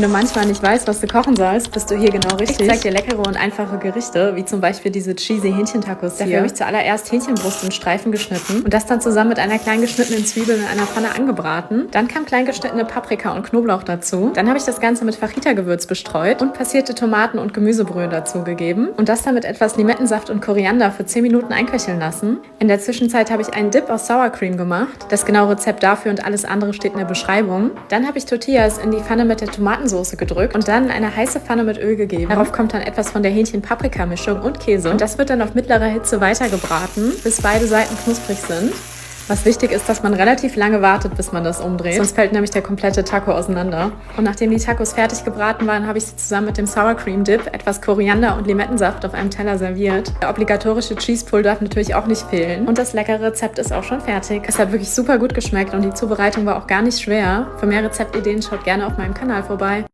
Wenn du manchmal nicht weißt, was du kochen sollst, bist du hier genau richtig. Ich zeig dir leckere und einfache Gerichte, wie zum Beispiel diese cheesy Hähnchentacos hier. Dafür habe ich zuallererst Hähnchenbrust in Streifen geschnitten und das dann zusammen mit einer klein geschnittenen Zwiebel in einer Pfanne angebraten. Dann kam klein geschnittene Paprika und Knoblauch dazu. Dann habe ich das Ganze mit Fajita-Gewürz bestreut und passierte Tomaten und Gemüsebrühe dazugegeben und das dann mit etwas Limettensaft und Koriander für 10 Minuten einköcheln lassen. In der Zwischenzeit habe ich einen Dip aus Sour Cream gemacht. Das genaue Rezept dafür und alles andere steht in der Beschreibung. Dann habe ich Tortillas in die Pfanne mit der Tomatensoße gedrückt und dann in eine heiße Pfanne mit Öl gegeben. Darauf kommt dann etwas von der Hähnchen-Paprika-Mischung und Käse. Und das wird dann auf mittlerer Hitze weiter gebraten, bis beide Seiten knusprig sind. Was wichtig ist, dass man relativ lange wartet, bis man das umdreht. Sonst fällt nämlich der komplette Taco auseinander. Und nachdem die Tacos fertig gebraten waren, habe ich sie zusammen mit dem Sour Cream Dip, etwas Koriander und Limettensaft auf einem Teller serviert. Der obligatorische Cheese Pull darf natürlich auch nicht fehlen. Und das leckere Rezept ist auch schon fertig. Es hat wirklich super gut geschmeckt und die Zubereitung war auch gar nicht schwer. Für mehr Rezeptideen schaut gerne auf meinem Kanal vorbei.